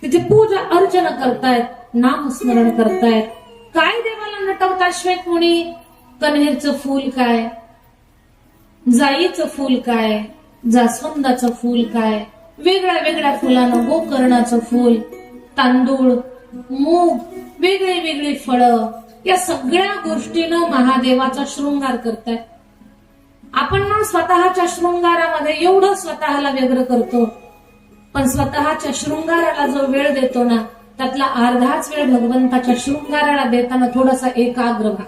तिथे पूजा अर्चना करतायत, नामस्मरण करतायत. काय देवाला नटवतात श्वेत मुनी? कण्हेरचं फूल काय, जाईचं फूल काय, जास्वंदाचं फूल काय, वेगळ्या वेगळ्या फुलानं, गोकर्णाचं फूल, तांदूळ, मूग, वेगळे वेगळे फळं, या सगळ्या गोष्टीनं महादेवाचा शृंगार करतायत. आपण ना स्वतःच्या शृंगारामध्ये एवढं स्वतःला व्यग्र करतो, पण स्वतःच्या शृंगाराला जो वेळ देतो ना, त्यातला अर्धाच वेळ भगवंताच्या शृंगाराला देताना थोडासा एकाग्र व्हा.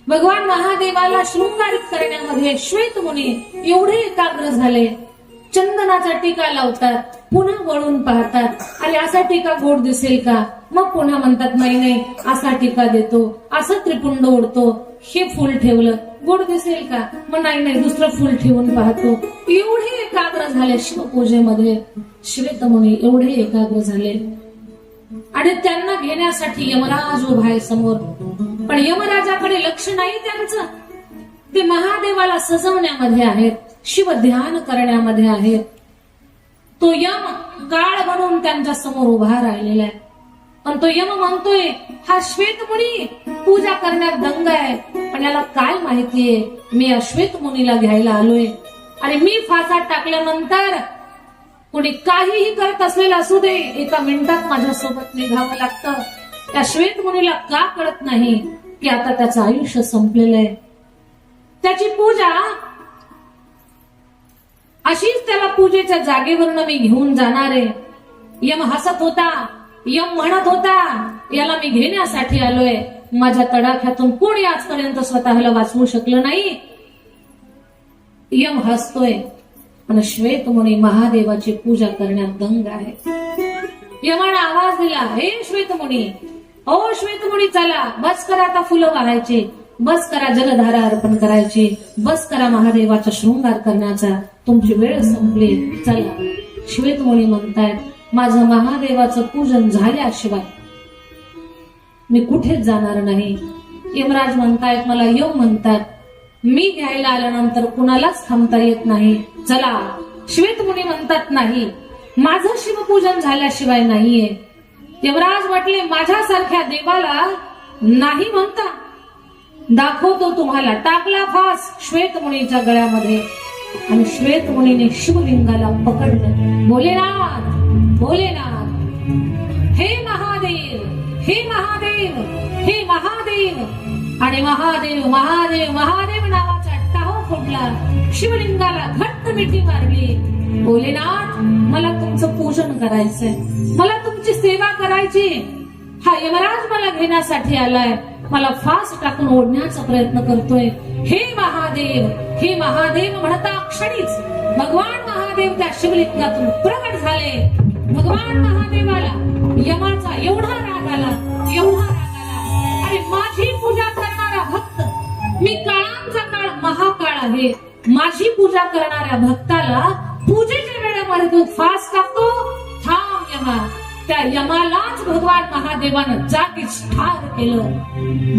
भगवान महादेवाला शृंगारित करण्यामध्ये श्वेत मुनी एवढे एकाग्र झाले. चंदनाचा टीका लावतात, पुन्हा वळून पाहतात, अरे असा टीका गोड दिसेल का? मग पुन्हा म्हणतात नाही नाही असा टीका देतो, असं त्रिपुंड ओढतो, हे फुल ठेवलं गोड दिसेल का? मग नाही नाही दुसरं फुल ठेवून पाहतो. एवढे एकाग्र झाले शिवपूजेमध्ये श्वेत मुनी, एवढे एकाग्र झाले. आणि त्यांना घेण्यासाठी यमराज उभा आहे समोर, पण यमराजाकडे लक्ष नाही त्यांचं. ते महादेवाला सजवण्यामध्ये आहेत, शिव ध्यान करण्यामध्ये आहेत. तो यम काळ बनून त्यांच्या समोर उभा राहिलेला आहे. पण तो यम म्हणतोय, हा श्वेत मुनी पूजा करण्यात दंग आहे, पण याला काय माहितीये मी या श्वेत मुनीला घ्यायला आलोय. आणि मी फासात टाकल्यानंतर कोणी काहीही करत असलेला असू दे, एका मिनिटात माझ्यासोबत निघावं लागतं. त्या श्वेत मुनीला का कळत नाही की आता त्याचं आयुष्य संपलेलं आहे. त्याची पूजा अशीच त्याला पूजेच्या जागेवरनं मी घेऊन जाणार आहे. यम हसत होता, यम म्हणत होता, याला मी घेण्यासाठी आलोय. माझ्या तडाख्यातून कोणी आजपर्यंत स्वतःला वाचवू शकलं नाही. यम हसतोय, पण श्वेत मुनी महादेवाची पूजा करण्यात दंग आहे. यमाने आवाज दिला, हे श्वेत मुनी, ओ श्वेत मुनी, चला बस करा आता फुलं वाहायचे, बस करा जलधारा अर्पण करायची, बस करा महादेवाचा शृंगार करण्याचा, तुमची वेळ संपली, चला. श्वेत मुनी म्हणतायत, माझं महादेवाचं पूजन झाल्याशिवाय मी कुठेच जाणार नाही. यमराज म्हणतायत, मला यम म्हणतात, मी घ्यायला आल्यानंतर कुणालाच थांबता येत नाही, चला. श्वेत मुनी म्हणतात, नाही, माझं शिवपूजन झाल्याशिवाय नाहीये. यमराज म्हटले, माझ्यासारख्या देवाला नाही म्हणता, दाखवतो तुम्हाला. टाकला फास श्वेत मुनीच्या गळ्यामध्ये आणि श्वेत मुनीने शिवलिंगाला पकडलं. भोलेनाथ, भोलेनाथ, हे महादेव, हे महादेव, हे महादेव. आणि महादेव महादेव महादेव नावाचा टाहो फुटला, शिवलिंगाला घट्ट मिठी मारली. भोलेनाथ, मला तुमचं पूजन करायचंय, मला तुमची सेवा करायची. हा यमराज मला घेण्यासाठी आलाय, मला फास टाकून ओढण्याचा प्रयत्न करतोय. हे महादेव, हे महादेव म्हणता क्षणीच भगवान महादेव त्या शिवलिंगातून प्रकट झाले. भगवान महादेवाला यमाचा एवढा राग आला, एवढा राग आला. आणि माझी पूजा करणारा भक्त, मी काळांचा काळ महाकाळ आहे, माझी पूजा करणाऱ्या भक्ताला पूजेच्या वेळेमध्ये तू फास टाकतो. थांब यमा. त्या यमालाच भगवान महादेवानं जागीच ठार केलं.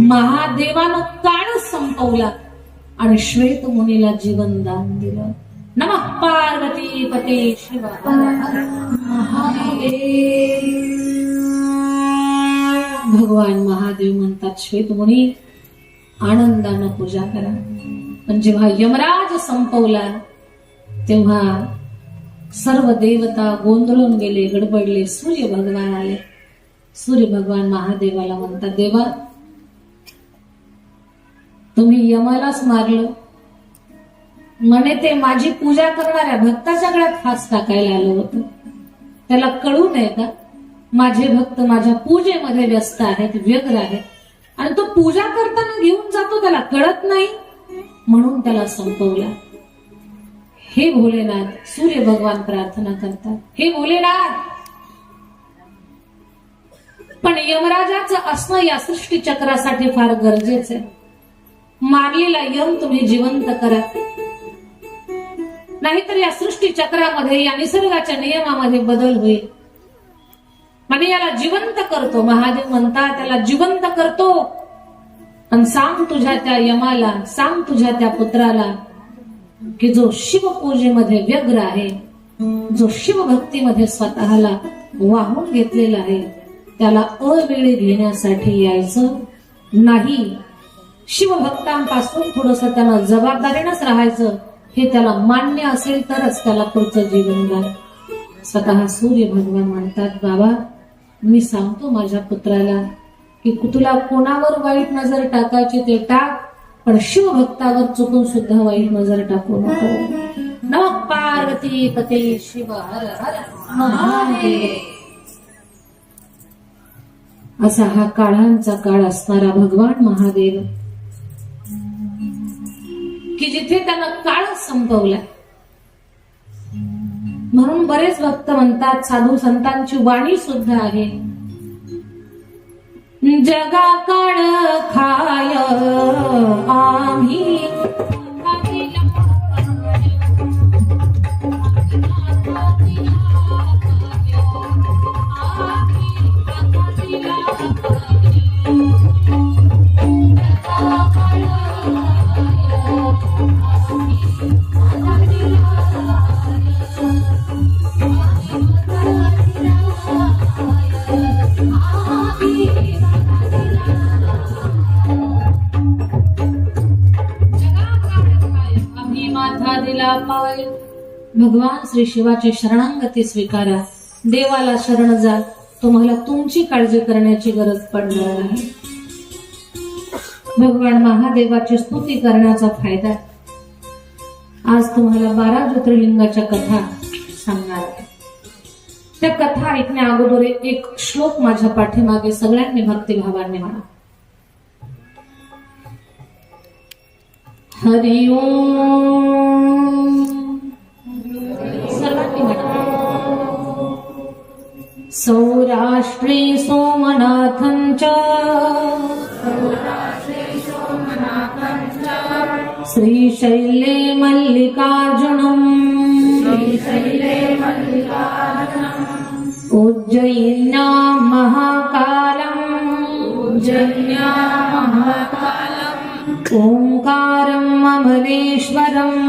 महादेवानं काळ संपवला आणि श्वेत मुनीला जीवन दान दिलं. नमः पार्वती पते शिव महादेव. भगवान महादेव म्हणतात, श्वेत मुनी आनंदानं पूजा करा. पण जेव्हा यमराज संपवला तेव्हा सर्व देवता गोंधळून गेले, गडबडले. सूर्य भगवान आले. सूर्य भगवान महादेवाला म्हणतात, देवा, तुम्ही यमालाच मारलं म्हणे, ते माझी पूजा करणाऱ्या भक्ताच्या गळ्यात फास टाकायला आलं होतं. त्याला कळू नये का माझे भक्त माझ्या पूजेमध्ये व्यस्त आहेत, व्यग्र आहेत, आणि तो पूजा करताना घेऊन जातो, त्याला कळत नाही, म्हणून त्याला संपवला. हे भोलेनाथ, सूर्य भगवान प्रार्थना करतात, हे भोलेनाथ, पण यमराजाचं असणं या सृष्टी चक्रासाठी फार गरजेचं आहे. मारलेला यम तुम्ही जिवंत करा, नाहीतर या सृष्टी चक्रामध्ये, या निसर्गाच्या नियमामध्ये बदल होईल. म्हणजे याला जिवंत करतो. महादेव म्हणतात, त्याला जिवंत करतो. आणि सांग तुझ्या त्या यमाला, सांग तुझ्या त्या पुत्राला की जो शिवपूजेमध्ये व्यग्र आहे, जो शिवभक्तीमध्ये स्वतःला वाहून घेतलेला आहे त्याला अवेळी घेण्यासाठी यायचं नाही. शिवभक्तांपासून थोडस त्याला जबाबदारीनंच राहायचं हे त्याला मान्य असेल तरच त्याला पुढचं जीवन जाईल. स्वतः सूर्य भगवान म्हणतात, बाबा मी सांगतो माझ्या पुत्राला की तुला कोणावर वाईट नजर टाकायची ते टाक, पण शिवभक्तावर चुकून सुद्धा वाईट नजर टाकू नको. नमः पार्वती पते शिव हर हर महादेव. असा हा काळांचा काळ असणारा भगवान महादेव की जिथे त्यानं काळ संपवलाय. म्हणून बरेच भक्त म्हणतात, साधू संतांची वाणी सुद्धा आहे, जगा काळ खाय आम्ही भगवान श्री शिवाची शरणागती स्वीकारा. देवाला शरण जा, तुम्हाला तुमची काळजी करण्याची गरज पडणार नाही. भगवान महादेवाची स्तुती करण्याचा फायदा. आज तुम्हाला 12 ज्योतिर्लिंगाच्या कथा सांगणार आहे. त्या कथा ऐकण्या अगोदर एक श्लोक माझ्या पाठीमागे सगळ्यांनी भक्तिभावाने म्हणा. हरि ओम. सर्वांनी म्हणा. सौराष्ट्रे सोमनाथंच श्रीशैले मल्लिकार्जुनम् उज्जयिन्यां महाकालम् ओंकारम् अमलेश्वरम्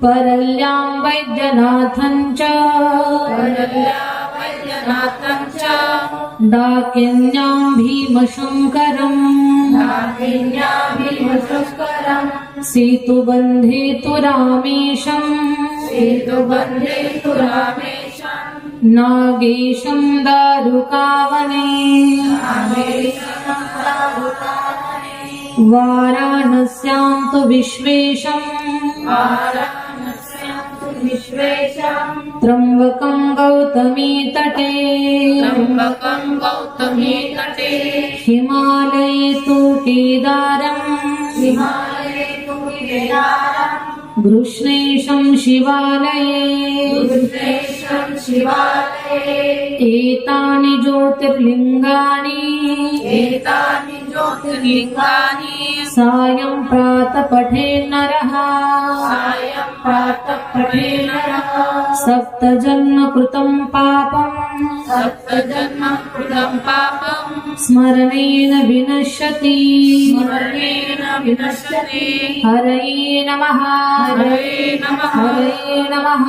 परल्यां वैद्यनाथञ्च डाकिन्यां भीमशङ्करम् सेतुबन्धे तु रामेशम् नागेशं दारुकावने वाराणस्यां तु विश्वेशम् त्र्यम्बकं गौतमी तटे हिमालये तु केदारम् गृष्णेशं शिवालये एतानि ज्योतिर्लिङ्गानि सायं प्रातः पठे नरः सप्तजन्म कृतं पापम् स्मरणेन विनश्यति हरये नमः हरये नमः हरये नमः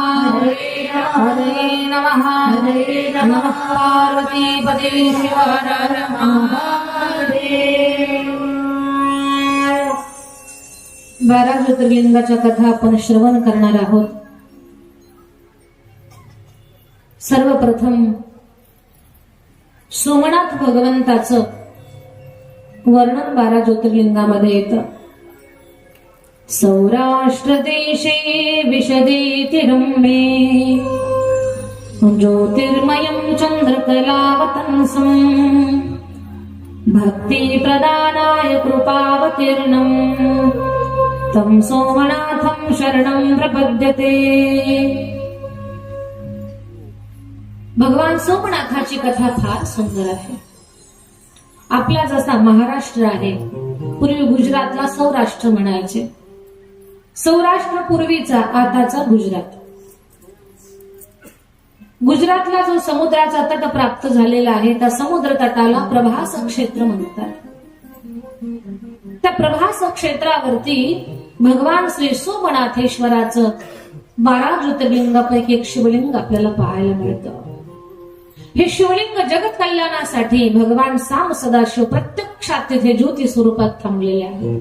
नमः पार्वतीपते शिव हर हर महादेव. 12 ज्योतिर्लिंगाच्या कथा आपण श्रवण करणार आहोत. सर्वप्रथम सोमनाथ भगवंताचं वर्णन 12 ज्योतिर्लिंगामध्ये येतं. सौराष्ट्र देशे विशदेति रम्ये ज्योतिर्मयं चन्द्रकलावतंसम् भक्ति प्रदानाय कृपावतीर्णम् तं सोमनाथं शरणं प्रपद्यते. भगवान सोमनाथाची कथा फार सुंदर आहे. आपला जसा महाराष्ट्र आहे, पूर्वी गुजरातला सौराष्ट्र म्हणायचे. सौराष्ट्र पूर्वीचा आताचा गुजरात. गुजरातला जो समुद्राचा तट प्राप्त झालेला आहे त्या समुद्र तटाला प्रभास क्षेत्र म्हणतात. त्या प्रभास क्षेत्रावरती भगवान श्री सोमनाथेश्वराचं 12 ज्योतिर्लिंगापैकी एक शिवलिंग आपल्याला पाहायला मिळतं. हे शिवलिंग जगत कल्याणासाठी भगवान साम सदाशिव प्रत्यक्षात तिथे ज्योती स्वरूपात थांबलेले आहे.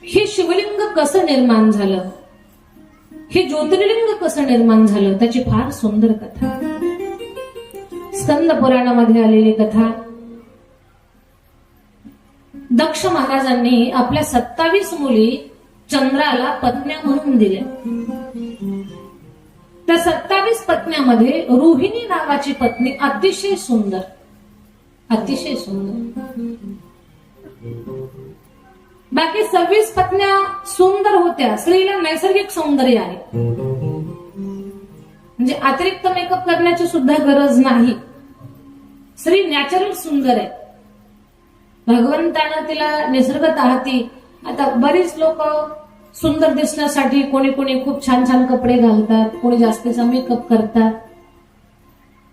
हे शिवलिंग कसं निर्माण झालं, हे ज्योतिर्लिंग कसं निर्माण झालं, त्याची फार सुंदर कथा स्कंद पुराणामध्ये आलेली कथा. दक्ष महाराजांनी आपल्या 27 मुली चंद्राला पत्न्या म्हणून दिल्या. त्या 27 पत्न्यामध्ये रोहिणी नावाची पत्नी अतिशय सुंदर, अतिशय सुंदर. बाकी 26 पत्न्या सुंदर होत्या. स्त्रीला नैसर्गिक सौंदर्य आहे, म्हणजे अतिरिक्त मेकअप करण्याची सुद्धा गरज नाही. स्त्री नॅचरल सुंदर आहे. भगवंतानं तिला निसर्गतः ती, आता बरीच लोक सुंदर दिसण्यासाठी कोणी कोणी खूप छान छान कपडे घालतात, कोणी जास्तीचा मेकअप करतात.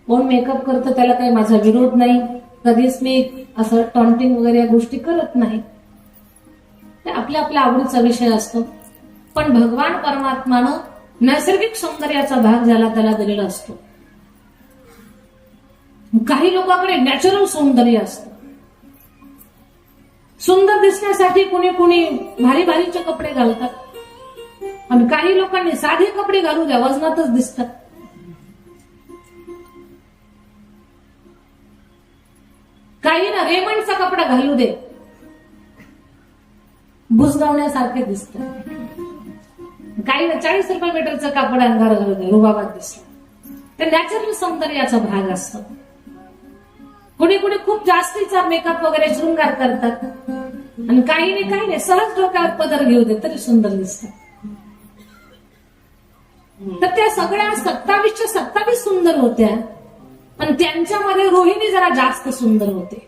कोण मेकअप करतं त्याला काही माझा विरोध नाही. कधीच मी असं टॉन्टिंग वगैरे या गोष्टी करत नाही. ते आपल्या आपल्या आवडीचा विषय असतो. पण भगवान परमात्मानं नैसर्गिक सौंदर्याचा भाग ज्याला त्याला दिलेला असतो. काही लोकांकडे नॅचरल सौंदर्य असतं. सुंदर दिसण्यासाठी कुणी कुणी भारी भारीचे कपडे घालतात, आणि काही लोकांनी साधे कपडे घालू द्या, वजनातच दिसतात. काही ना रेमंडचा कपडा घालू दे, बुजगावण्यासारखे दिसतात. काही ना 40 रुपये मीटरचं कापड अंगावर घालू दे, रुबाबात दिसत. ते नॅचरल सौंदर्याचा भाग असतो. कुणी कुणी खूप जास्तीचा मेकअप वगैरे शृंगार करतात, आणि काही नाही सहज डोक्यावर पदर घेऊ दे तरी सुंदर दिसतात. तर त्या सगळ्या 27च्या 27 सुंदर होत्या, पण त्यांच्यामध्ये रोहिणी जरा जास्त सुंदर होते.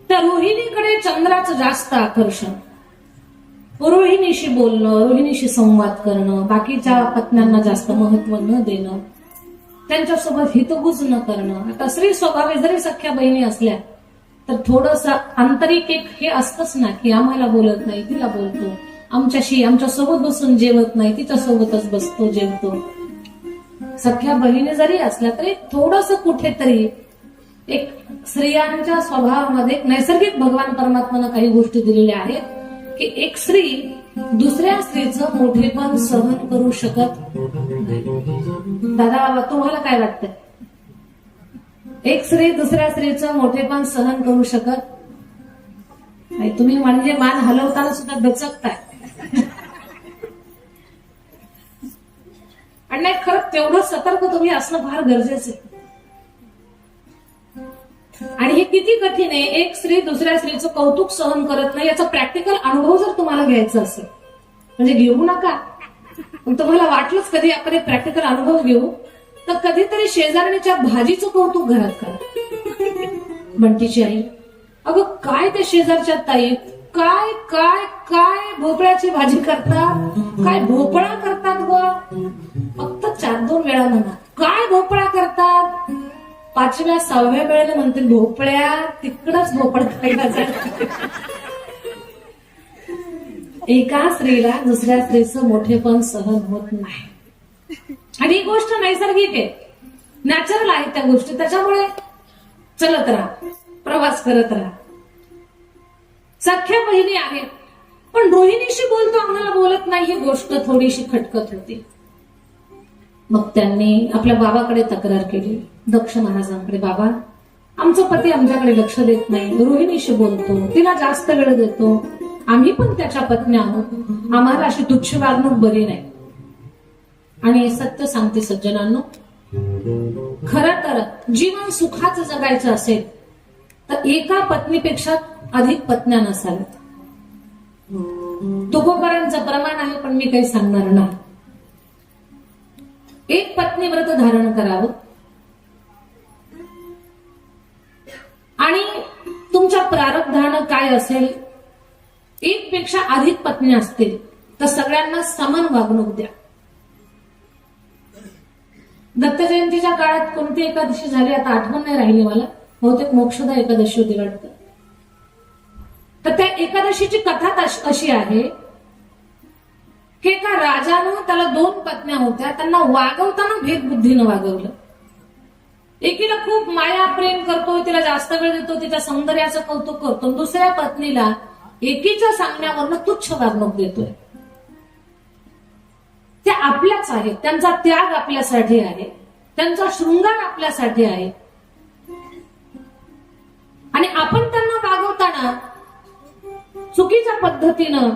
त्या रोहिणीकडे चंद्राचं जास्त आकर्षण. रोहिणीशी बोलणं, रोहिणीशी संवाद करणं, बाकीच्या पत्न्यांना जास्त महत्व न देणं, त्यांच्यासोबत हितगुज न करणं. आता स्त्री स्वभावे जरी सख्या बहिणी असल्या तर थोडस आंतरिक एक हे असतंच ना, की आम्हाला बोलत नाही, तिला बोलतो, आमच्या सोबत बसून जेवत नाही, तिच्या सोबतच बसतो जेवतो. सख्या बहिणी जरी असल्या तरी थोडस कुठेतरी एक स्त्रियांच्या स्वभावामध्ये एक नैसर्गिक भगवान परमात्मानं काही गोष्टी दिलेल्या आहेत, की एक स्त्री दुसऱ्या स्त्रीचं मोठेपण सहन करू शकत नाही. दादा तुम्हाला काय वाटतंय? एक स्त्री दुसऱ्या स्त्रीचं मोठेपण सहन करू शकत नाही. तुम्ही म्हणजे मान हलवताना सुद्धा दचकताय. आणि नाही, खरं तेवढं सतर्क तुम्ही असणं फार गरजेचं आहे. आणि हे किती कठीण आहे. एक स्त्री दुसऱ्या स्त्रीचं कौतुक सहन करत नाही, याचा प्रॅक्टिकल अनुभव जर तुम्हाला घ्यायचा असेल, म्हणजे घेऊ नका, पण तुम्हाला वाटलंच कधी आपण एक प्रॅक्टिकल अनुभव घेऊ, तर कधीतरी शेजारणीच्या भाजीचं कौतुक घरात करा. बंटीची आई, अगं काय त्या शेजारच्या ताई काय काय काय भोपळ्याची भाजी करतात, काय भोपळा करतात ग. फक्त 4-2 वेळा म्हणा काय भोपळा करतात. 5व्या 6व्या वेळेला म्हणतील भोपळ्या, तिकडच भोपळा खायला जातात. एका स्त्रीला दुसऱ्या स्त्रीचं मोठेपण सहन होत नाही. आणि ही गोष्ट नैसर्गिक आहे, नॅचरल आहे त्या गोष्टी. त्याच्यामुळे चलत राहा, प्रवास करत राहा. सख्या बहिणी आहेत, पण रोहिणीशी बोलतो आम्हाला बोलत नाही, ही गोष्ट थोडीशी खटकत होती. मग त्यांनी आपल्या बाबाकडे तक्रार केली, दक्ष महाराजांकडे. बाबा, आमचा पती आमच्याकडे लक्ष देत नाही, रोहिणीशी बोलतो, तिला जास्त वेळ देतो, आम्ही पण त्याच्या पत्नी आहोत, आम्हाला अशी तुच्छ वागणूक बरी नाही. आणि सत्य सांगते सज्जनांनो, खरं तर जीवन सुखाचं जगायचं असेल तर एका पत्नीपेक्षा अधिक पत्न्या नसाव्यात. तुकोबारांचं प्रमाण आहे, पण मी काही सांगणार नाही. एक पत्नी व्रत धारण करावं, आणि तुमच्या प्रारब्धानं काय असेल, एक पेक्षा अधिक पत्नी असतील तर सगळ्यांना समान वागणूक द्या. दत्त जयंतीच्या काळात कोणती एकादशी झाली आता आठवण नाही राहिली मला, बहुतेक मोक्षदा एकादशी होती वाटतं. तर त्या एकादशीची कथा अशी आहे की एका राजानं, त्याला 2 पत्न्या होत्या, त्यांना वागवताना भेदबुद्धीनं वागवलं. एकीला खूप माया प्रेम करतोय, तिला जास्त वेळ देतो, तिच्या सौंदर्याचं कौतुक करतो. दुसऱ्या पत्नीला एकीच्या सांगण्यावरनं तुच्छ वागणूक देतोय. त्या आपल्याच आहेत, त्यांचा त्याग आपल्यासाठी आहे, त्यांचा शृंगार आपल्यासाठी आहे. आणि आपण त्यांना वागवताना चुकीच्या पद्धतीनं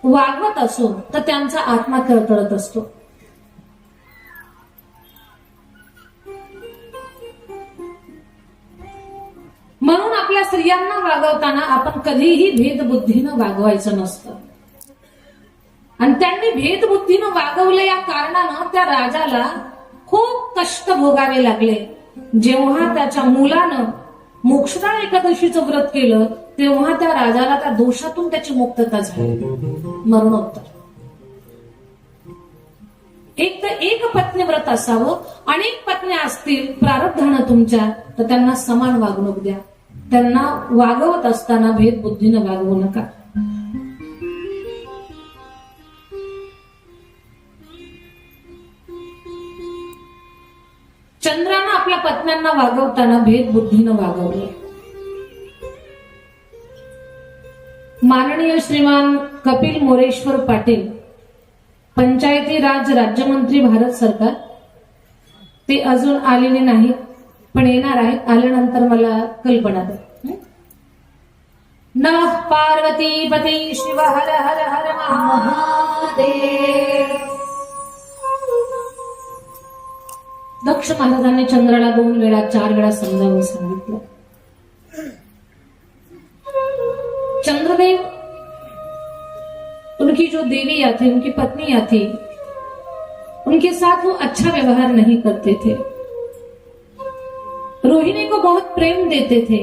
वागवत असो तर त्यांचा आत्मा तळतळत असतो. म्हणून आपल्या स्त्रियांना वागवताना आपण कधीही भेदबुद्धीनं वागवायचं नसतं. आणि त्यांनी भेदबुद्धीनं वागवलं या कारणानं त्या राजाला खूप कष्ट भोगावे लागले. जेव्हा त्याच्या मुलानं मोक्षदा एकादशीचं व्रत केलं तेव्हा त्या राजाला त्या दोषातून त्याची मुक्तता झाली, मरणोत्तर. एक तर एक पत्नी व्रत असावं, अनेक पत्नी असतील प्रारब्धानं तुमच्या, तर त्यांना समान वागणूक द्या. त्यांना वागवत असताना भेदबुद्धीनं वागवू नका. चंद्रानं आपल्या पत्न्यांना वागवताना भेदबुद्धीनं वागवलं. माननीय श्रीमान कपिल मोरेश्वर पाटील, पंचायती राज राज्यमंत्री भारत सरकार, ते अजून आलेले नाहीत पण येणार आहेत. आल्यानंतर मला कल्पना द्या. नमः पार्वती पती शिव हर हर हर महादेव. दक्ष महाराजांनी चंद्राला 2 वेळा 4 वेळा समजावून सांगितलं. चंद्रदेव, उनकी जो देवी आती, उनकी पत्नी आती, उनके साथ वो अच्छा व्यवहार नहीं करते थे. रोहिणी को बहुत प्रेम देते थे.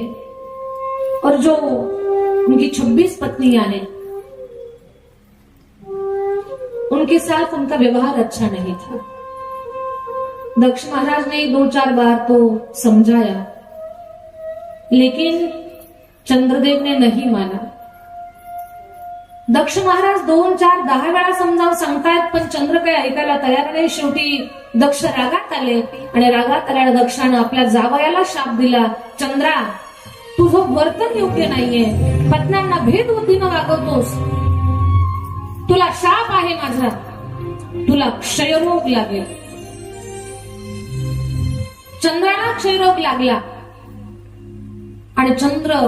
और जो उनकी 26 पत्नियां हैं उनके साथ उनका व्यवहार अच्छा नहीं था. दक्ष महाराज ने 2-4 बार तो समझाया, लेकिन चंद्रदेव ने नहीं माना. दक्ष महाराज 2-4-10 वेळा समजावून सांगतायत पण चंद्र काही ऐकायला तयार नाही. शेवटी दक्ष रागात आले आणि रागात आल्याने दक्षाने आपल्या जावयाला शाप दिला, चंद्रा तुझं वर्तन योग्य नाहीये, पत्न्यांना भेदबुद्धीनं वागवतोस, तुला शाप आहे माझा, तुला क्षयरोग लागेल. चंद्राला क्षयरोग लागला आणि चंद्र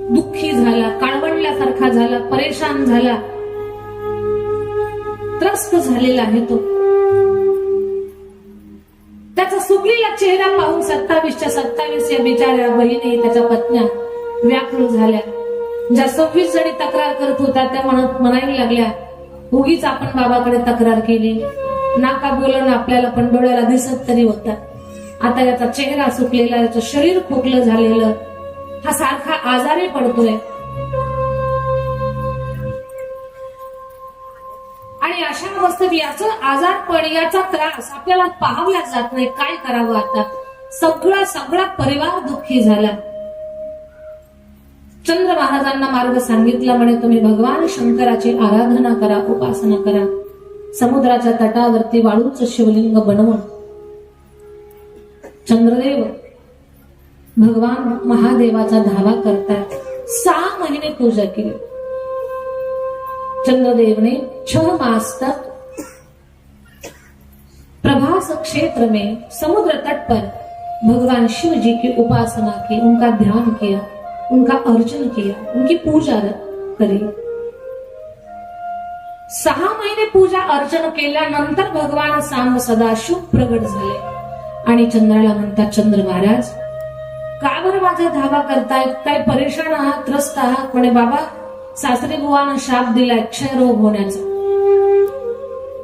दुःखी झाला, काळवंडल्यासारखा झाला, परेशान झाला, त्रस्त झालेला आहे तो. त्याचा सुकलेला चेहरा पाहून 27च्या 27 या बिचाऱ्या बहिणी, त्याच्या पत्न्या व्याकुळ झाल्या. ज्या 26 जणी तक्रार करत होत्या त्या म्हणायला लागल्या, उगीच आपण बाबाकडे तक्रार केली, नाका बोलणं आपल्याला पण डोळ्याला दिसत तरी होता. आता याचा चेहरा सुकलेला, याचं शरीर खोकलं झालेलं, हा सारखा आजारी पडतोय. आणि अशा अवस्थेत याचं आजारपण, याचा त्रास आपल्याला पाहावला जात नाही. काय करावं आता? सगळा परिवार दुःखी झाला. चंद्र महाराजांना मार्ग सांगितला, म्हणे तुम्ही भगवान शंकराची आराधना करा, उपासना करा. समुद्राच्या तटावरती वाळूचं शिवलिंग बनवून चंद्रदेव भगवान महादेवाचा धावा करतात. 6 महिने पूजा केली. चंद्रदेव ने 6 मास तक प्रभास क्षेत्र में समुद्र तट पर भगवान शिव जी की उपासना की, उनका ध्यान किया, उनका अर्चन किया, उनकी पूजा करी. 6 महिने पूजा अर्चन केल्यानंतर भगवान सांब सदाशिव प्रगट झाले आणि चंद्राला म्हणतात, चंद्र महाराज का बरं माझा धावा करतायत? काय परेशान आहात, त्रस्त आहात? म्हणे बाबा सासरे बुवानं शाप दिलाय क्षयरोग होण्याचा.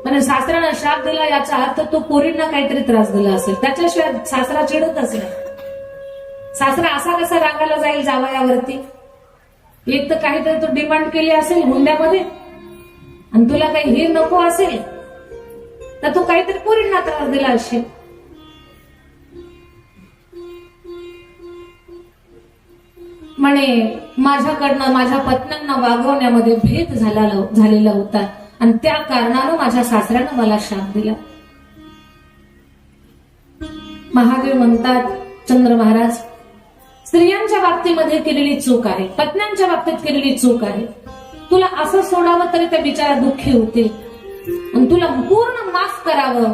म्हणजे सासऱ्यानं शाप दिला याचा अर्थ तो पोरींना काहीतरी त्रास दिला असेल, त्याच्याशिवाय सासरा चिडतच नाही. सासरा असा कसा रागाला जाईल जावयावरती? एक तर काहीतरी तो डिमांड केली असेल हुंड्यामध्ये आणि तुला काही हे नको असेल तर तू काहीतरी पोरींना त्रास दिला असेल. म्हणे माझ्याकडनं माझ्या पत्न्यांना वागवण्यामध्ये भेद झालेला होता आणि त्या कारणानं माझ्या सासऱ्यानं मला शाप दिला. महादेव म्हणतात, चंद्र महाराज, स्त्रियांच्या बाबतीमध्ये केलेली चूक आहे, पत्न्यांच्या बाबतीत केलेली चूक आहे. तुला असं सोडावं तरी त्या बिचारा दुःखी होते आणि तुला पूर्ण माफ करावं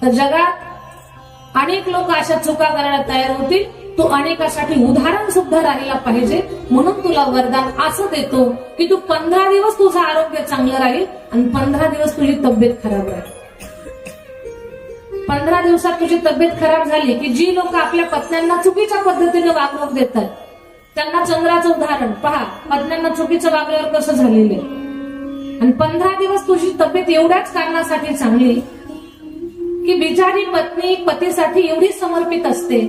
तर जगात अनेक लोक अशा चुका करायला तयार होतील. तू अनेकासाठी उदाहरण सुद्धा राहिला पाहिजे. म्हणून तुला वरदान असं देतो की तू 15 दिवस तुझं आरोग्य चांगलं राहील आणि 15 दिवस तुझी तब्येत खराब राहील. 15 दिवसात तुझी तब्येत खराब झाली की जी लोक आपल्या पत्न्यांना चुकीच्या पद्धतीने वागणूक देतात त्यांना चंद्राचं उदाहरण पहा. पत्न्यांना चुकीचं वागल्यावर कसं झालेलं आहे. आणि 15 दिवस तुझी तब्येत एवढ्याच कारणासाठी चांगली की बिचारी पत्नी पतीसाठी एवढी समर्पित असते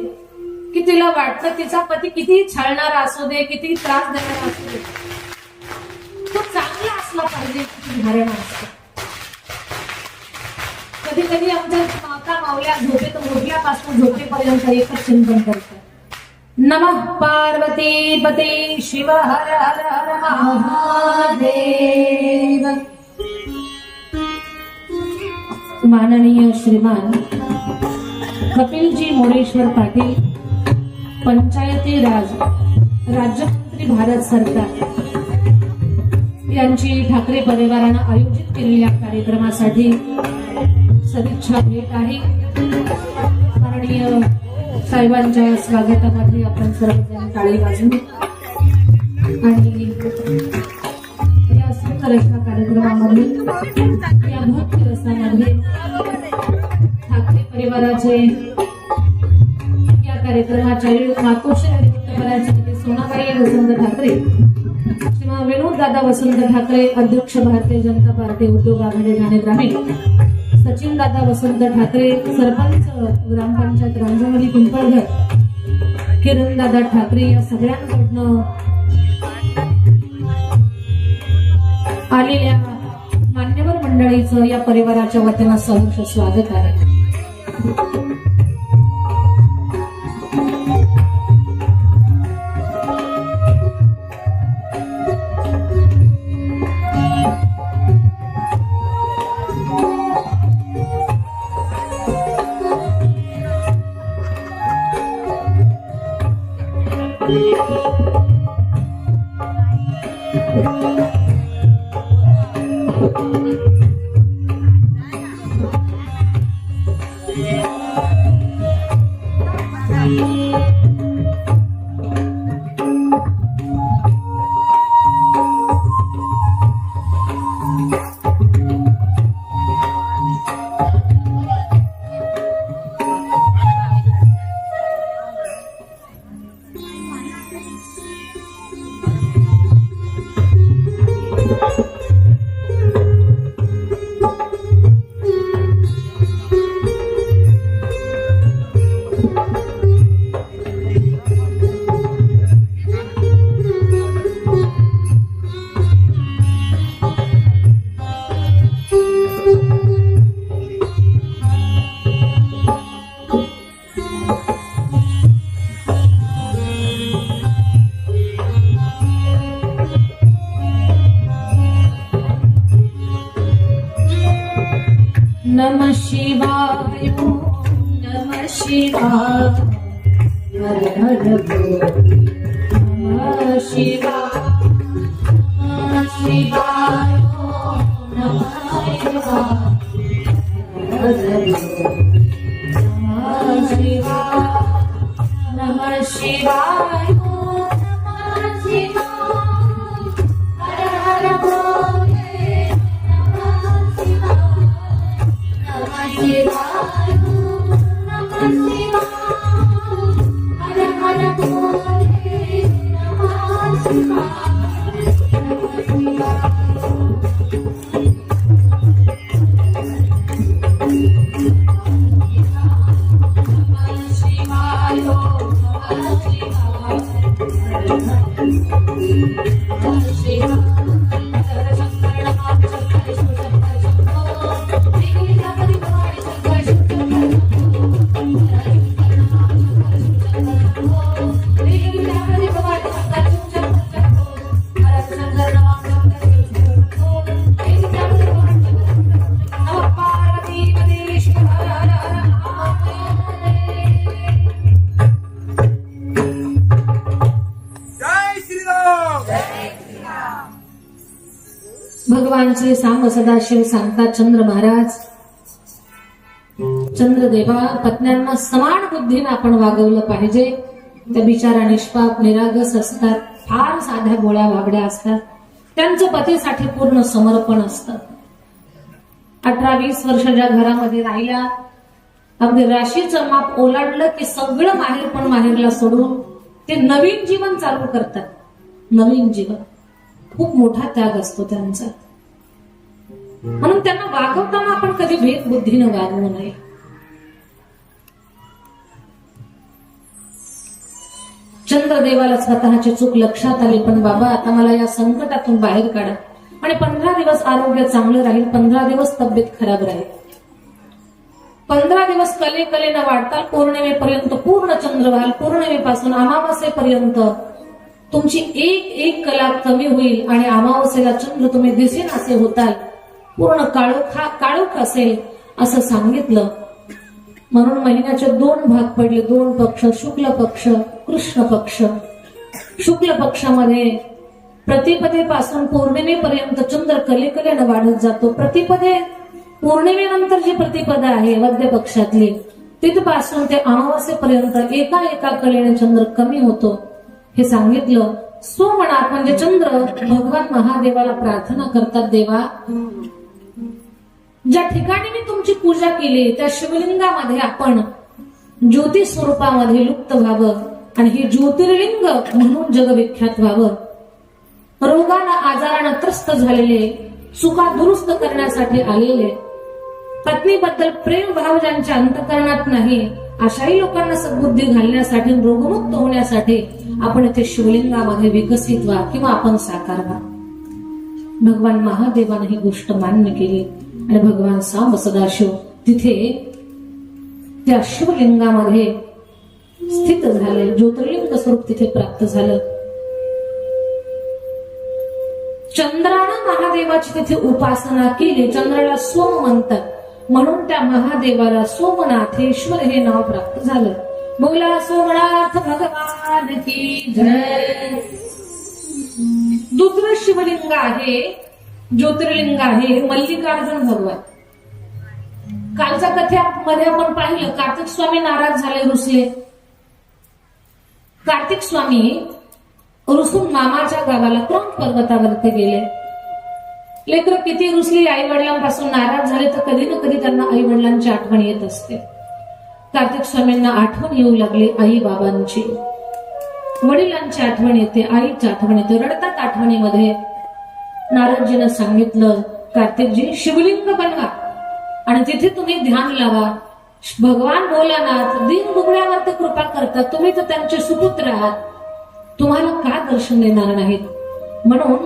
की तिला वाटतं तिचा पती कितीही छळणारा असू दे, कितीही त्रास देणारा असू दे, तो चांगला असला पाहिजे तिची धारणा असते. कधी कधी आमच्या माता मावल्या झोपेत उठल्यापासून झोपेपर्यंत एकच चिंतन करतात, नमः पार्वती पते शिव हर हर हर महादेव. माननीय श्रीमान कपिलजी मोरेश्वर पाटील, पंचायती राज राज्यमंत्री भारत सरकार यांची ठाकरे परिवारानं आयोजित केलेल्या कार्यक्रमासाठी सदिच्छा भेट आहे. माननीय साहेबांच्या स्वागतामध्ये आपण सर्वजण टाळी वाजवू आणि या सुंदर अशा कार्यक्रमामध्ये या भक्ती रसामध्ये ठाकरे परिवाराचे या कार्यक्रमाच्या मातोश्री हरिभक्त सोनाबाई वसंत ठाकरे, श्रीमान विनोद दादा वसंत ठाकरे, अध्यक्ष भारतीय जनता पार्टी उद्योग आघाडी ठाणे ग्रामीण, सचिन दादा वसंत ठाकरे, सरपंच ग्रामपंचायत रांजवली पिंपळघर, किरण दादा ठाकरे, या सगळ्यांकडनं आलेल्या मान्यवर मंडळीचं या परिवाराच्या वतीनं सहर्ष स्वागत आहे. नमः शिवाय, नमः शिवाय, हर हर बोल, नमः शिवाय, नमः शिवाय, नमः शिवाय, हर हर बोल, नमः शिवाय, नमः शिवाय, नमः शिवाय, हर हर बोल, नमः शिवाय, नमः शिवाय, नमः शिवाय, हर हर बोले, नमः शिवाय, नमः शिवाय. भगवान श्री सांब सदाशिव सांगतात, चंद्र महाराज, चंद्रदेवा, पत्न्यांना समान बुद्धीने आपण वागवलं पाहिजे. त्या बिचारा निष्पाप निरागस असतात, फार साध्या गोळ्या वागड्या असतात, त्यांचं पतीसाठी पूर्ण समर्पण असतं. 18-20 वर्ष ज्या घरामध्ये राहिल्या, अगदी राशीचं माप ओलांडलं की सगळं माहेर पण माहेरला सोडून ते नवीन जीवन चालू करतात. नवीन जीवन, खूप मोठा त्याग असतो त्यांचा. म्हणून त्यांना वागवताना आपण कधी भेद बुद्धीने वागवू नये. चंद्रदेवाला स्वतःची चूक लक्षात आली, पण बाबा आता मला या संकटातून बाहेर काढा आणि 15 दिवस आरोग्य चांगलं राहील, 15 दिवस तब्येत खराब राहील, 15 दिवस कलेनं वाढताल, पौर्णिमेपर्यंत पूर्ण चंद्रवाल, पौर्णिमेपासून अमावास्येपर्यंत तुमची एक कला कमी होईल आणि अमावास्येला चंद्र तुम्ही दिसेन असे होताल, पूर्ण काळोख असेल असं सांगितलं. म्हणून महिन्याचे 2 भाग पडले, 2 पक्ष, शुक्ल पक्ष, कृष्ण पक्ष. शुक्ल पक्षामध्ये प्रतिपदेपासून पौर्णिमेपर्यंत चंद्र कलेनं वाढत जातो. प्रतिपदे पौर्णिमेनंतर जी प्रतिपदा आहे वद्य पक्षातली, तिथपासून ते अमावास्येपर्यंत एका कलेने चंद्र कमी होतो हे सांगितलं. सोमनाथ म्हणजे चंद्र भगवान महादेवाला प्रार्थना करतात, देवा, ज्या ठिकाणी मी तुमची पूजा केली त्या शिवलिंगामध्ये आपण ज्योती स्वरूपामध्ये लुप्त व्हावं आणि हे ज्योतिर्लिंग म्हणून जगविख्यात व्हावं. रोगानं आजारानं त्रस्त झालेले, चुका दुरुस्त करण्यासाठी आलेले, पत्नीबद्दल प्रेम भाव ज्यांच्या अंतःकरणात नाही, अशाही लोकांना सद्बुद्धी घालण्यासाठी, रोगमुक्त होण्यासाठी आपण ते शिवलिंगामध्ये विकसित व्हा किंवा आपण साकार व्हा. भगवान महादेवाने ही गोष्ट मान्य केली आणि भगवान सांब सदाशिव तिथे त्या शिवलिंगामध्ये स्थित झाले, ज्योतिर्लिंग स्वरूप तिथे प्राप्त झालं. चंद्रानं महादेवाची तिथे उपासना केली. चंद्राला सोम म्हणतात, म्हणून त्या महादेवाला सोमनाथेश्वर हे नाव प्राप्त झालं. बोला सोमनाथ भगवान की जय. दुसरं शिवलिंग आहे, ज्योतिर्लिंग आहे मल्लिकार्जुन भगवान. कालच्या कथेमध्ये आपण पाहिलं, कार्तिक स्वामी नाराज झाले, रुसले. कार्तिक स्वामी रुसून मामाच्या गावाला क्रौंच पर्वतावरती गेले. लेकरं किती रुसली, आई वडिलांपासून नाराज झाले तर कधी ना कधी त्यांना आई वडिलांची आठवण येत असते. कार्तिक स्वामींना आठवण येऊ लागली आई बाबांची, वडिलांची आठवण येते, आईची आठवण येते, रडतात आठवणीमध्ये. नारदजीनं सांगितलं, कार्तिकजी शिवलिंग बनवा आणि तिथे तुम्ही ध्यान लावा. भगवान भोलानाथ दीन दुबळ्यावर कृपा करतात, तुम्ही तर त्यांचे सुपुत्र आहात, तुम्हाला का दर्शन देणार नाहीत. म्हणून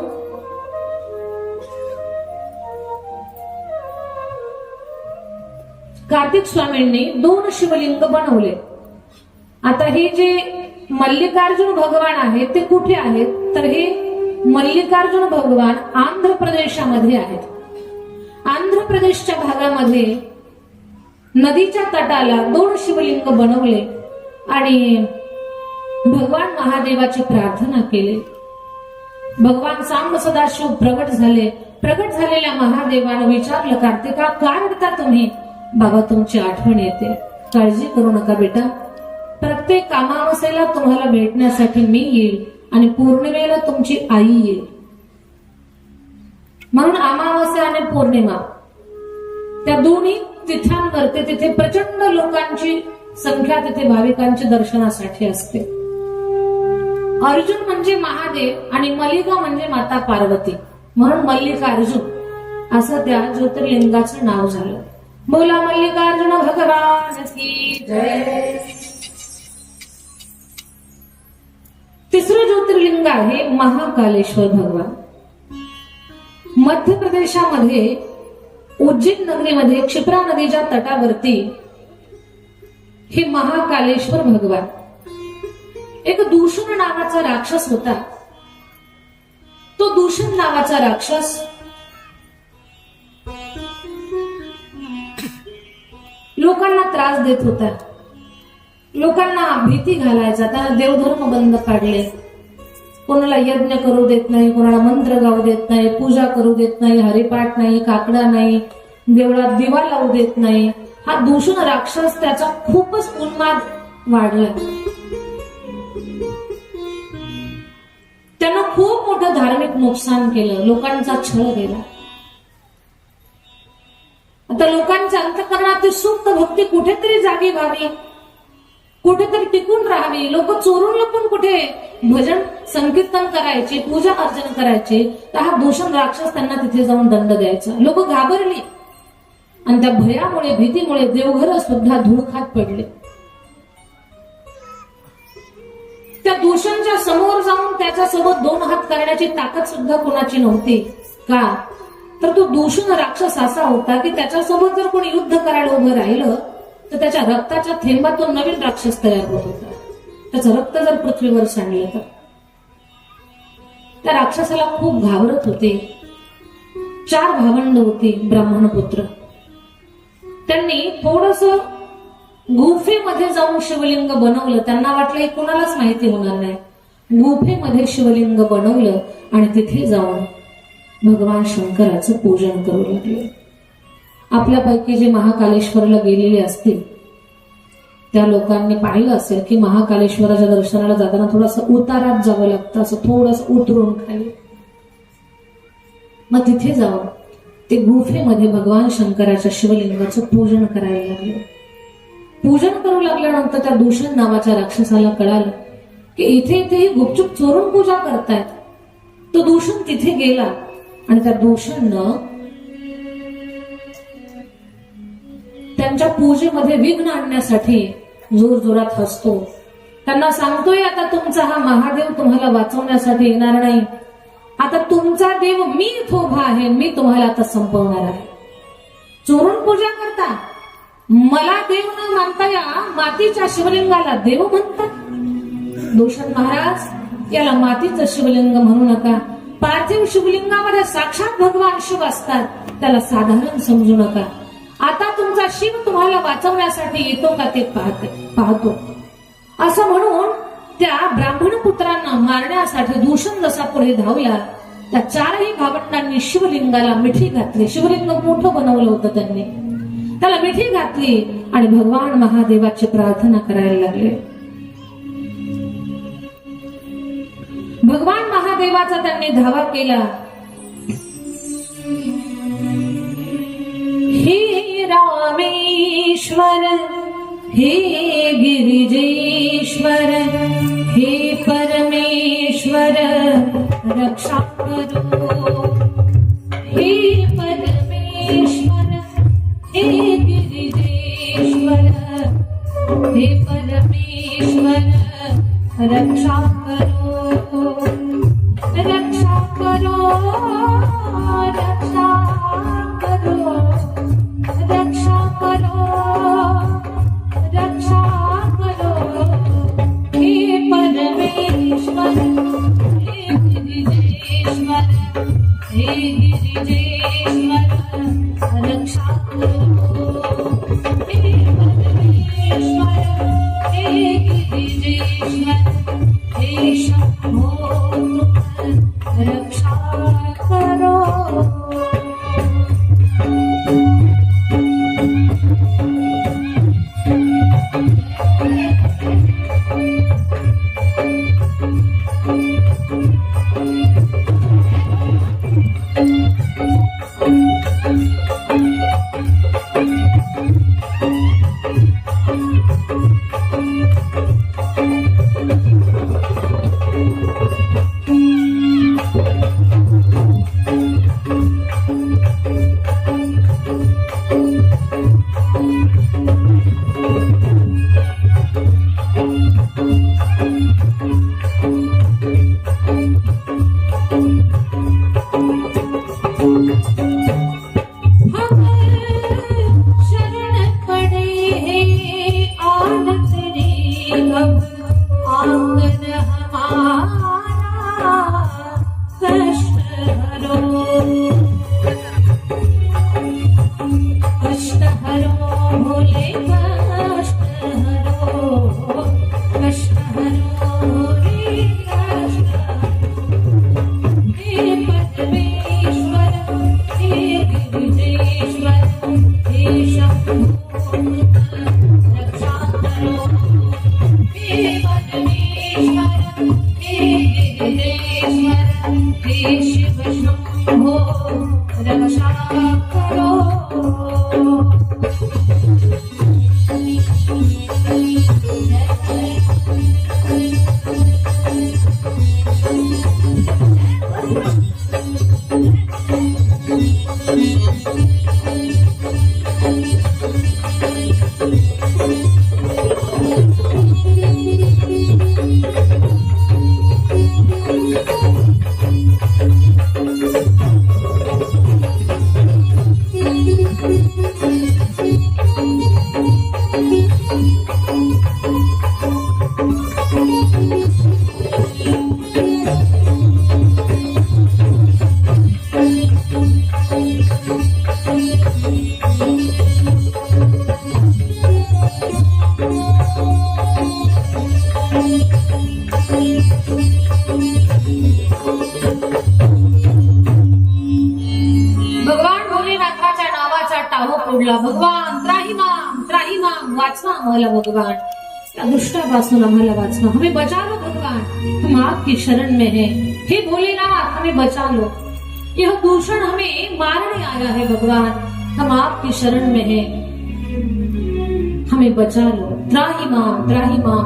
कार्तिक स्वामींनी 2 शिवलिंग बनवले. आता हे जे मल्लिकार्जुन भगवान आहेत ते कुठे आहेत, तर हे मल्लिकार्जुन भगवान आंध्र प्रदेशामध्ये आहेत. आंध्र प्रदेशच्या भागामध्ये नदीच्या तटाला 2 शिवलिंग बनवले आणि भगवान महादेवाची प्रार्थना केली. भगवान सांब सदाशिव प्रगट झाले. प्रगट झालेल्या महादेवानं विचारलं, कार्तिका का रडता तुम्ही. बाबा तुमची आठवण येते, काळजी करू नका बेटा, प्रत्येक अमावास्येला तुम्हाला भेटण्यासाठी मी येईल आणि पौर्णिमेला तुमची आई येईल. म्हणून अमावास्या आणि पौर्णिमा त्या दोन्ही तिथ्यांवरती तिथे प्रचंड लोकांची संख्या तिथे भाविकांच्या दर्शनासाठी असते. अर्जुन म्हणजे महादेव आणि मल्लिका म्हणजे माता पार्वती, म्हणून मल्लिकार्जुन असं त्या ज्योतिर्लिंगाचं नाव झालं. बोला मल्लिकार्जुन भगवान की जय. तिसरं ज्योतिर्लिंग आहे महाकालेश्वर भगवान. मध्य प्रदेशामध्ये उज्जैन नगरीमध्ये क्षिप्रा नदीच्या तटावरती हे महाकालेश्वर भगवान. एक दूषण नावाचा राक्षस होता. तो दूषण नावाचा राक्षस लोकांना त्रास देत होता, लोकांना भीती घालायचा. त्याला देवधर्म बंद पाडले. कोणाला यज्ञ करू देत नाही, कोणाला मंत्र गाऊ देत नाही, पूजा करू देत नाही, हरिपाठ नाही, काकडा नाही, देवळात दिवा लावू देत नाही. हा दूषण राक्षस त्याचा खूपच उन्माद वाढला. त्यानं खूप मोठं धार्मिक नुकसान केलं, लोकांचा छळ केला. आता लोकांच्या अंतःकरणात सुप्त भक्ती कुठेतरी जागी व्हावी, कुठेतरी टिकून राहावी. लोक चोरून लपून कुठे भजन संकीर्तन करायचे, पूजा अर्चन करायचे, तर हा दूषण राक्षस त्यांना तिथे जाऊन दंड द्यायचा. लोक घाबरली आणि त्या भयामुळे, भीतीमुळे देवघर सुद्धा धूळ खात पडले. त्या दूषणच्या समोर जाऊन त्याच्यासोबत दोन हात करण्याची ताकद सुद्धा कोणाची नव्हती. का तर तो दूषण राक्षस असा होता की त्याच्यासोबत जर कोणी युद्ध करायला उभं राहिलं तर त्याच्या रक्ताच्या थेंबात तो नवीन राक्षस तयार होत होता. त्याचं रक्त जर पृथ्वीवर सांडलं तर त्या राक्षसाला खूप घाबरत होते. 4 भावंड होती, ब्राह्मण पुत्र. त्यांनी थोडस गुफेमध्ये जाऊन शिवलिंग बनवलं. त्यांना वाटलं हे कोणालाच माहिती होणार नाही. गुफेमध्ये शिवलिंग बनवलं आणि तिथे जाऊन भगवान शंकराचं पूजन करू लागले. आपल्यापैकी जे महाकालेश्वरला गेलेले असतील त्या लोकांनी पाहिलं असेल की महाकालेश्वराच्या दर्शनाला जाताना थोडंसं उतारात जावं लागतं, असं थोडंसं उतरून खाली. मग तिथे जाऊन ते गुफेमध्ये भगवान शंकराच्या शिवलिंगाचं पूजन करायला लागले. पूजन करू लागल्यानंतर त्या दूषण नावाच्या राक्षसाला कळालं की इथे इथे गुपचूप चोरून पूजा करतायत. तो दूषण तिथे गेला आणि त्या दूषणनं त्यांच्या पूजेमध्ये विघ्न आणण्यासाठी जोर जोरात हसतो. त्यांना सांगतोय आता तुमचा हा महादेव तुम्हाला वाचवण्यासाठी येणार नाही. आता तुमचा देव मी इथं उभा आहे, मी तुम्हाला आता संपवणार आहे. चोरून पूजा करता, मला देव न मानता या मातीच्या शिवलिंगाला देव म्हणतात. दूषण महाराज, याला मातीचं शिवलिंग म्हणू नका. पार्थिव शिवलिंगामध्ये साक्षात भगवान शिव असतात, त्याला साधारण समजू नका. आता तुमचा शिव तुम्हाला वाचवण्यासाठी येतो का ते पाहतो. असं म्हणून त्या ब्राह्मण पुत्रांना मारण्यासाठी दूषण जसा पुढे धावला, त्या 4ही भावंडांनी शिवलिंगाला मिठी घातली. शिवलिंग मोठं बनवलं होतं त्यांनी, त्याला मिठी घातली आणि भगवान महादेवाची प्रार्थना करायला लागले. भगवान महादेवाचा त्यांनी धावा केला. हे रामेश्वर, हे गिरिजेश्वर, हे परमेश्वर रक्षा करो. हे परमेश्वर, हे गिरिजेश्वर, हे परमेश्वर रक्षा करो, रक्षा करो, रक्षा करो, रक्षा करो, रक्षा करो. हे परमेश्वर, हे गिरिजेश्वर, हे गिरिजेश्वर रक्षा करो. हे परमेश्वर, हे गिरिजेश्वर, हे शंभो रक्षा करो. हे शिव शंभो रक्षा करो। भगवान त्राहिमाम वाचवा आम्हाला भगवान, या दुष्टापासून आम्हाला वाचवा, हमें बचा लो भगवान, हम आपकी शरण में हैं। हे भोलेनाथ हमें बचा लो, यह दूषण हमें मारने आया है भगवान, हम आपकी शरण में हैं, हमें बचा लो। त्राहिमाम त्राहिमाम।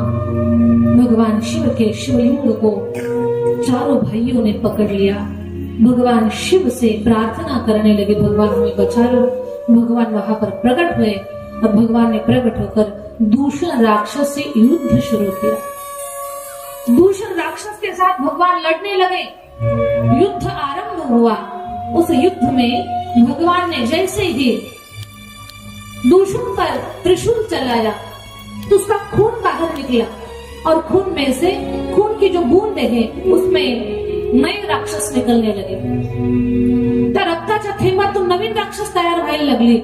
भगवान शिव के शिवलिंग को चारों भाइयों ने पकड़ लिया, भगवान शिव से प्रार्थना करने लगे, भगवान हमें बचा लो। भगवान वहां पर प्रकट हुए और भगवान ने प्रकट होकर दूषण राक्षस से युद्ध शुरू किया। दूषण राक्षस के साथ भगवान लड़ने लगे, युद्ध आरंभ हुआ। उस युद्ध में भगवान ने जैसे ही दूषण पर त्रिशूल चलाया तो उसका खून बाहर निकला और खून में से खून की जो बूंदे हैं उसमें नए राक्षस निकलने लगे। त्या रक्ताच्या थेंबातून नवीन राक्षस तयार व्हायला लागले।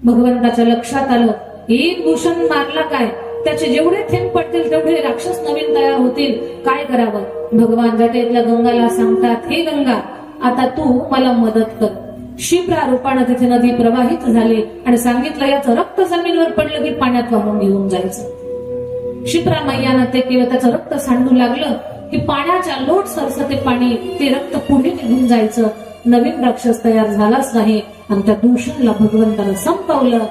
भगवंताच्या लक्षात आलं, एक दूषण मारला काय, त्याचे जेवढे थेंब पडतील तेवढे राक्षस नवीन तयार होतील, काय करावं। भगवान जटेतल्या गंगाला सांगतात, हे गंगा आता तू मला मदत कर। शिप्रा रूपाने तिथे नदी प्रवाहित झाली आणि सांगितलं, याचं रक्त जमिनीवर पडलं की पाण्यात वाहून घेऊन जायचं। शिप्रा मैयानं ते केलं, त्याचं रक्त सांडू लागलं की पाण्याच्या लोट सरसं ते पाणी, ते रक्त पुढे निघून जायचं। नवीन राक्षस तयार झालाच नाही आणि त्या दूषणला भगवंतानं संपवलं।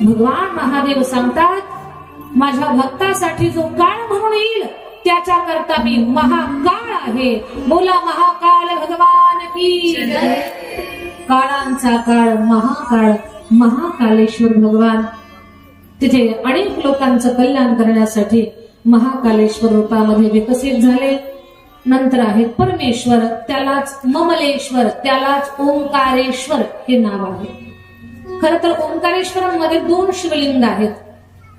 भगवान महादेव सांगतात, माझ्या भक्तासाठी जो काळ म्हणून येईल त्याच्या करता मी महाकाळ आहे। बोला महाकाल भगवान की जय। काळांचा काळ महाकाळ, महाकालेश्वर भगवान तिथे अनेक लोकांचं कल्याण करण्यासाठी महाकालेश्वर रूपामध्ये विकसित झाले। नंतर आहेत परमेश्वर, त्यालाच ममलेश्वर, त्यालाच ओंकारेश्वर हे नाव आहे। खर तर ओंकारेश्वरांमध्ये 2 शिवलिंग आहेत,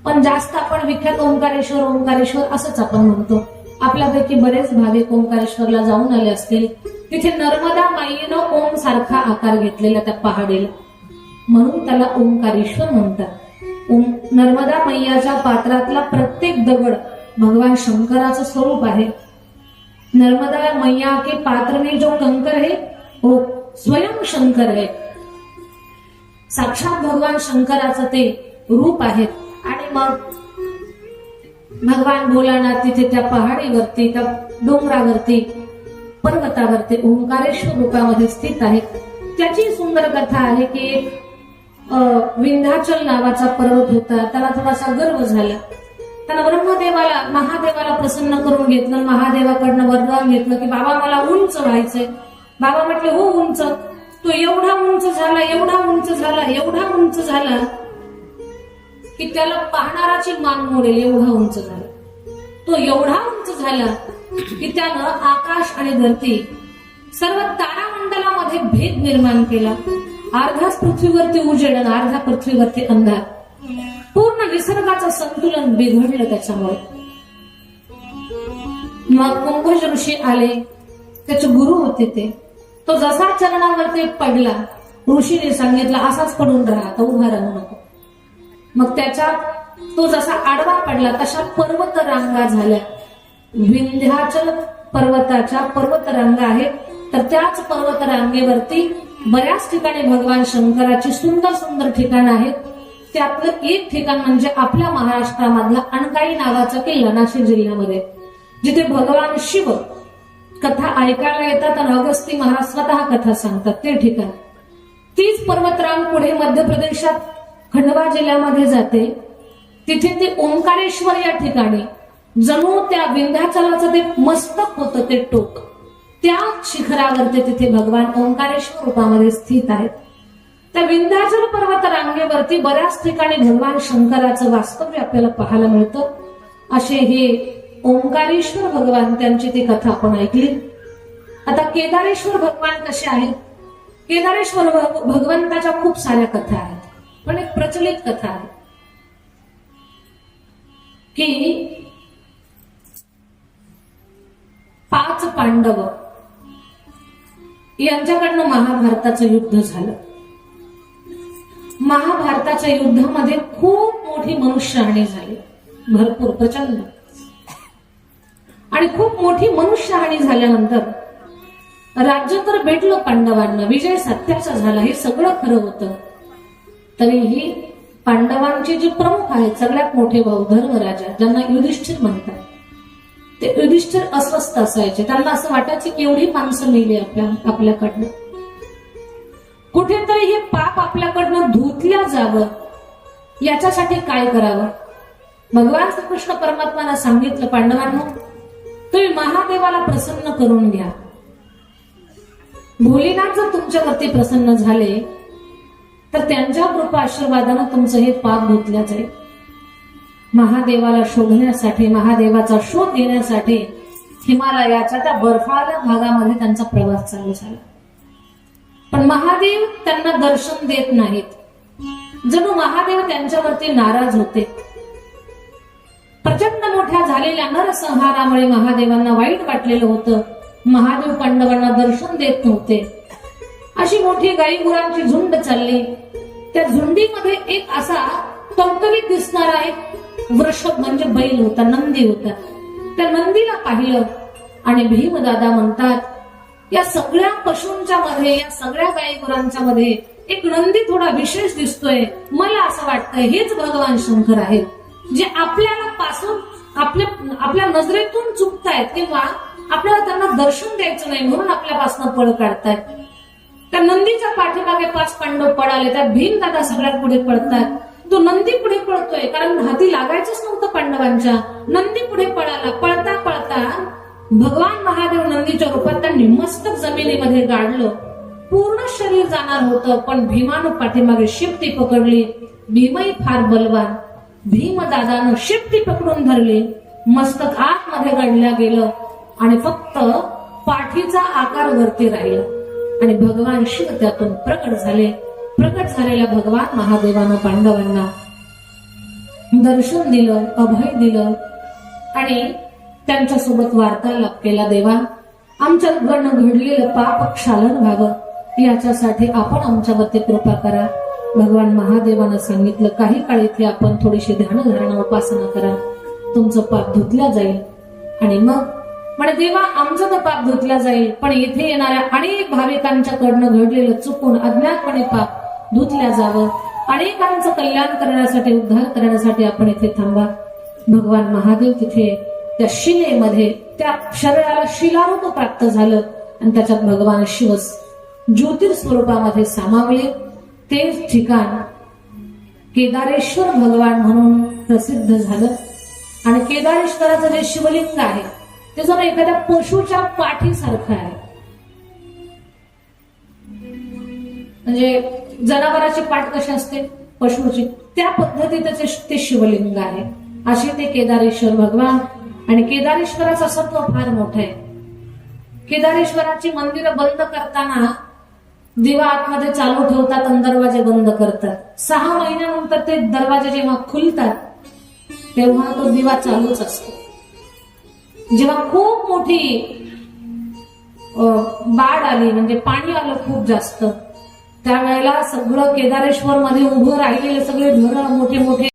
पण जास्त आपण विख्यात ओंकारेश्वर ओंकारेश्वर असंच आपण म्हणतो। आपल्यापैकी बरेच भाविक ओंकारेश्वरला जाऊन आले असतील, तिथे नर्मदा माईनं ओम सारखा आकार घेतलेला त्या पहाडीला, म्हणून त्याला ओंकारेश्वर म्हणतात। नर्मदा मैयाच्या पात्रातला प्रत्येक दगड भगवान शंकराचं स्वरूप आहे। नर्मदा मैया के पात्र में जो कंकर है वो स्वयं शंकर है, साक्षात भगवान शंकराचं ते रूप आहे। आणि मग भगवान भोलानाथ तिथे त्या पहाडीवरती, त्या डोंगरावरती, पर्वतावरती ओंकारेश्वर रूपामध्ये स्थित आहेत। त्याची सुंदर कथा आहे की विंध्याचल नावाचा पर्वत होता, त्याला थोडासा गर्व झाला। त्याला ब्रह्मदेवाला महादेवाला प्रसन्न करून घेतलं, महादेवाकडनं वरदान घेतलं की बाबा मला उंच व्हायचंय। बाबा म्हटले हो उंच। तो एवढा उंच झाला, एवढा उंच झाला, एवढा उंच झाला की त्याला पाहणाराची मान मोडेल, एवढा उंच झाला। तो एवढा उंच झाला की त्यानं आकाश आणि धरती सर्व तारामंडलामध्ये भेद निर्माण केला। अर्धा पृथ्वीवरती उजेड आणि अर्धा पृथ्वीवरती अंधार, पूर्ण निसर्गाचं संतुलन बिघडलं त्याच्यामुळे। मग कुंभज ऋषी आले, त्याचे गुरु होते ते। तो जसा चरणावरती पडला, ऋषीने सांगितलं असाच पडून राहा, तो उभा राहू नको। मग त्याच्या तो जसा आडवा पडला तशा पर्वत रांगा झाल्या। विंध्याचल पर्वताच्या पर्वत रांगा आहेत, तर त्याच पर्वत रांगेवरती बऱ्याच ठिकाणी भगवान शंकराची सुंदर सुंदर ठिकाणं आहेत। त्यातलं एक ठिकाण म्हणजे आपल्या महाराष्ट्रामधला अणकाई नावाचा किल्ला, नाशिक जिल्ह्यामध्ये, जिथे भगवान शिव कथा ऐकायला येतात आणि अगस्ती महाराज स्वतः कथा सांगतात ते ठिकाण. तीच पर्वतरांग पुढे मध्य प्रदेशात खंडवा जिल्ह्यामध्ये जाते. तिथे ते ओंकारेश्वर या ठिकाणी जणू त्या विंध्याचलाचं ते मस्तक होतं ते टोक, त्या शिखरावरती तिथे भगवान ओंकारेश्वर रूपामध्ये स्थित आहेत. त्या विंध्याचल पर्वत रांगेवरती बऱ्याच ठिकाणी भगवान शंकराचं वास्तव्य आपल्याला पाहायला मिळतं. असे हे ओंकारेश्वर भगवान, त्यांची ती कथा आपण ऐकली. आता केदारेश्वर भगवान कसे आहेत? केदारेश्वर भगवंताच्या खूप साऱ्या कथा आहेत, पण एक प्रचलित कथा आहे की 5 पांडव यांच्याकडनं महाभारताचं युद्ध झालं. महाभारताच्या युद्धामध्ये खूप मोठी मनुष्यहानी झाली, भरपूर प्रचंड. आणि खूप मोठी मनुष्यहानी झाल्यानंतर राज्य तर भेटलं पांडवांना, विजय सत्याचा झाला, हे सगळं खरं होतं. तरीही पांडवांचे जे प्रमुख आहेत, सगळ्यात मोठे भाऊ धर्मराजा, ज्यांना युधिष्ठिर म्हणतात, ते युधिष्ठिर अस्वस्थ असायचे. त्यांना असं वाटायचं की एवढी माणसं मेली आपल्याकडनं, कुठेतरी हे पाप आपल्याकडनं धुतल्या जावं, याच्यासाठी काय करावं. भगवान श्रीकृष्ण परमात्माला सांगितलं, पांडवांनो तुम्ही महादेवाला प्रसन्न करून घ्या. भोलेनाथ जर तुमच्यावरती प्रसन्न झाले तर त्यांच्या कृपा आशीर्वादानं तुमचं हे पाप धुतल्या जाईल. महादेवाला शोधण्यासाठी, महादेवाचा शोध घेण्यासाठी हिमालयाच्या त्या बर्फाळ भागामध्ये त्यांचा प्रवास चालू झाला. पण महादेव त्यांना दर्शन देत नाहीत, जणू महादेव त्यांच्यावरती नाराज होते. प्रचंड मोठ्या झालेल्या नरसंहारामुळे महादेवांना वाईट वाटलेलं होतं. महादेव पांडवांना दर्शन देत नव्हते. अशी मोठी गाई गुरांची झुंड चालली. त्या झुंडीमध्ये एक असा टवटवीत दिसणारा एक वृषभ म्हणजे बैल होता, नंदी होता. त्या नंदीला पाहिलं आणि भीमदादा म्हणतात, या सगळ्या पशूंच्या मध्ये, या सगळ्या गाई गुरांच्या मध्ये एक नंदी थोडा विशेष दिसतोय. मला असं वाटतंय हेच भगवान शंकर आहेत, जे आपल्याला पासून आपल्या नजरेतून चुकतायत किंवा आपल्याला त्यांना दर्शन द्यायचं नाही म्हणून आपल्यापासून पळ काढतायत. त्या नंदीच्या पाठीमागे 5 पांडव पळाले. त्या भीमदादा सगळ्यात पुढे पळतात. तो नंदी पुढे पळतोय, कारण हाती लागायचंच नव्हतं पांडवांच्या. नंदी पुढे पळाला. पळता पळता भगवान महादेव नंदीच्या रूपात त्यांनी मस्तक जमिनीमध्ये गाडलं. पूर्ण शरीर जाणार होतं, पण भीमानं पाठीमागे शेपटी पकडली. भीमही फार बलवान. भीमदादानं शेपटी पकडून धरली. मस्तक आतमध्ये गाडलं गेलं आणि फक्त पाठीचा आकार वरती राहिला आणि भगवान शिव त्यातून प्रकट झाले. प्रकट झालेल्या भगवान महादेवानं पांडवांना दर्शन दिलं, अभय दिलं आणि त्यांच्यासोबत वार्तालाप केला. देवा, आमच्याकडनं घडलेलं पाप क्षालन व्हावं, याच्यासाठी आपण आमच्यावरती कृपा करा. भगवान महादेवानं सांगितलं, काही काळ इथे आपण थोडीशी ध्यानधारणा उपासना करा, तुमचं पाप धुतल्या जाईल. आणि मग म्हणे, देवा आमचं तर पाप धुतल्या जाईल, पण इथे येणाऱ्या अनेक भाविकांच्याकडनं घडलेलं चुकून अज्ञातपणे पाप धुतल्या जावं, अनेकांचं कल्याण करण्यासाठी, उद्धार करण्यासाठी आपण इथे थांबा. भगवान महादेव तिथे त्या शिलेमध्ये, त्या शरीराला शिलारूप प्राप्त झालं आणि त्याच्यात भगवान शिव ज्योतिर्स्वरूपामध्ये सामावले. तेच ठिकाण केदारेश्वर भगवान म्हणून प्रसिद्ध झालं. आणि केदारेश्वराचं जे शिवलिंग आहे ते जणू एखाद्या पशुच्या पाठीसारखं आहे. म्हणजे जनावराची पाठ कशी असते पशुची, त्या पद्धतीचं ते शिवलिंग आहे. असे ते केदारेश्वर भगवान. आणि केदारेश्वराचं सत्व फार मोठं आहे. केदारेश्वराची मंदिरं बंद करताना दिवा आतमध्ये चालू ठेवतात आणि दरवाजे बंद करतात. 6 महिन्यानंतर ते दरवाजे जेव्हा खुलतात तेव्हा तो दिवा चालूच असतो. जेव्हा खूप मोठी बाढ आली, म्हणजे पाणी आलं खूप जास्त, त्यावेळेला सगळं केदारेश्वर मध्ये उभं राहिलेले सगळे घरं मोठे मोठे